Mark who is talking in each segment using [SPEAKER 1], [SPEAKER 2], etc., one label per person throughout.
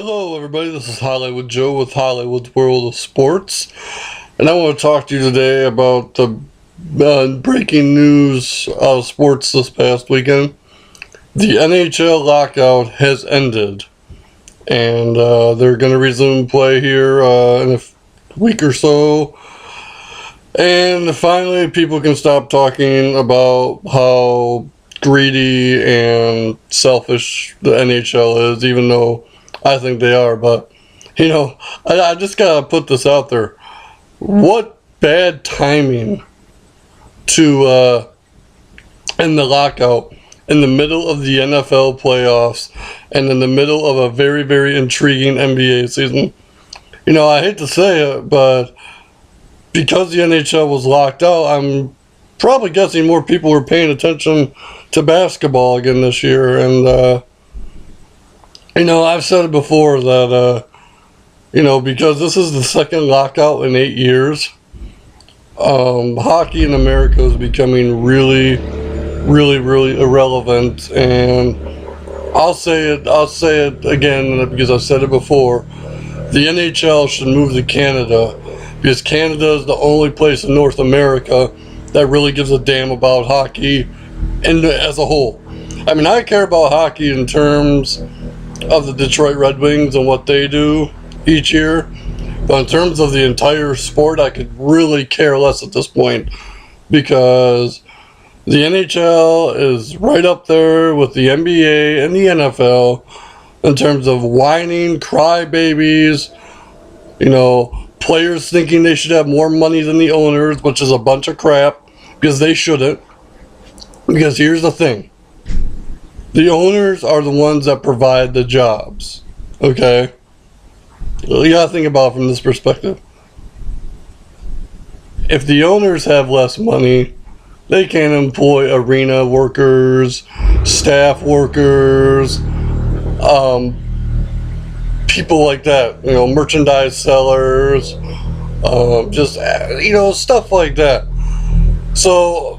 [SPEAKER 1] Hello everybody, this is Hollywood Joe with Hollywood World of Sports, and I want to talk to you today about the breaking news of sports this past weekend. The NHL Lockout has ended, and they're going to resume play here in a week or so, and finally people can stop talking about how greedy and selfish the NHL is, even though I think they are. But I just gotta put this out there. What bad timing to end the lockout in the middle of the NFL playoffs and in the middle of a very, very intriguing NBA season. I hate to say it, but because the NHL was locked out, I'm probably guessing more people were paying attention to basketball again this year. And I've said it before that, because this is the second lockout in 8 years, hockey in America is becoming really, really, really irrelevant. And I'll say it again because I've said it before. The NHL should move to Canada because Canada is the only place in North America that really gives a damn about hockey and as a whole. I mean, I care about hockey in terms of the Detroit Red Wings and what they do each year, but in terms of the entire sport, I could really care less at this point, because the NHL is right up there with the NBA and the NFL in terms of whining crybabies, players thinking they should have more money than the owners, which is a bunch of crap, because they shouldn't. Because here's the thing. The owners are the ones that provide the jobs, okay? You gotta think about it from this perspective. If the owners have less money, they can't employ arena workers, staff workers, people like that, merchandise sellers, stuff like that. So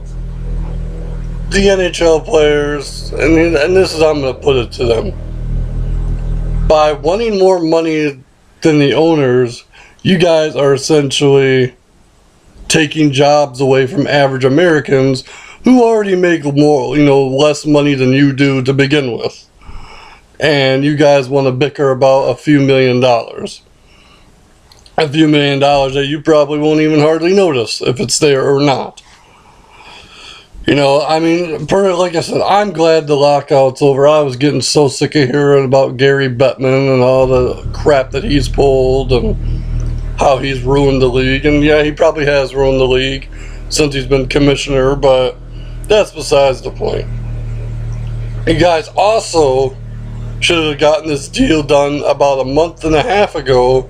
[SPEAKER 1] the NHL players, and this is how I'm going to put it to them, by wanting more money than the owners, you guys are essentially taking jobs away from average Americans who already make more, less money than you do to begin with. And you guys want to bicker about a few $1 million. A few $1 million that you probably won't even hardly notice if it's there or not. Like I said, I'm glad the lockout's over. I was getting so sick of hearing about Gary Bettman and all the crap that he's pulled and how he's ruined the league. And yeah, he probably has ruined the league since he's been commissioner, but that's besides the point. You guys also should have gotten this deal done about a month and a half ago,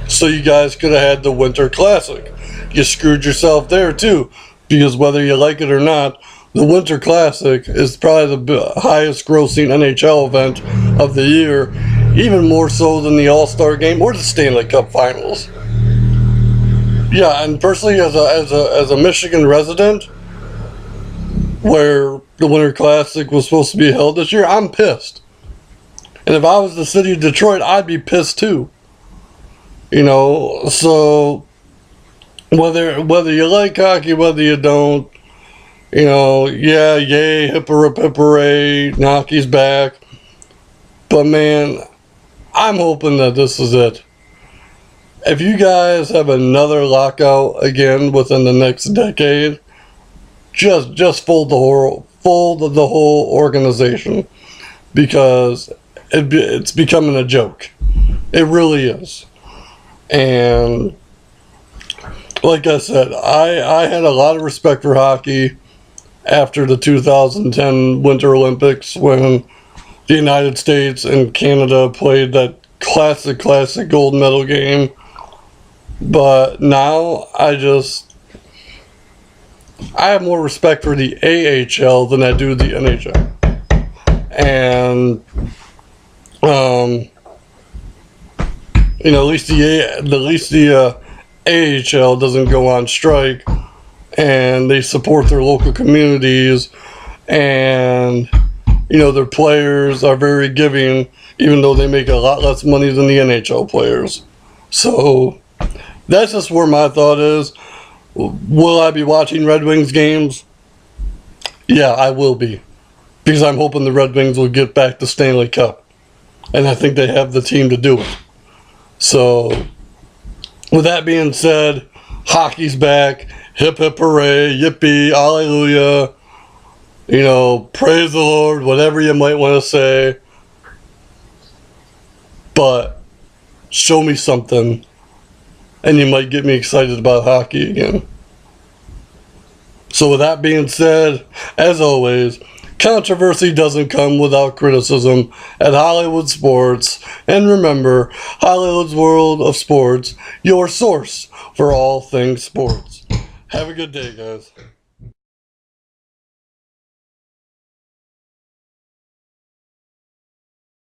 [SPEAKER 1] so you guys could have had the Winter Classic. You screwed yourself there too, because whether you like it or not, the Winter Classic is probably the highest grossing NHL event of the year, even more so than the All-Star Game or the Stanley Cup Finals. Yeah, and personally, as a Michigan resident, where the Winter Classic was supposed to be held this year, I'm pissed. And if I was the city of Detroit, I'd be pissed too. So whether you like hockey, whether you don't, yay, hipper-hooray, hockey's back. But man, I'm hoping that this is it. If you guys have another lockout again within the next decade, just fold the whole organization, because it's becoming a joke. It really is. And like I said, I had a lot of respect for hockey after the 2010 Winter Olympics, when the United States and Canada played that classic gold medal game. But now I have more respect for the AHL than I do the NHL. And at least the AHL doesn't go on strike, and they support their local communities, and their players are very giving even though they make a lot less money than the NHL players. So that's just where my thought is. Will I be watching Red Wings games? Yeah, I will be. Because I'm hoping the Red Wings will get back the Stanley Cup. And I think they have the team to do it. So, with that being said, hockey's back. Hip hip hooray, yippee, hallelujah. You know, praise the Lord, whatever you might want to say. But, show me something. And you might get me excited about hockey again. So with that being said, as always, controversy doesn't come without criticism at Hollywood Sports. And remember, Hollywood's World of Sports, your source for all things sports. Have a good day, guys.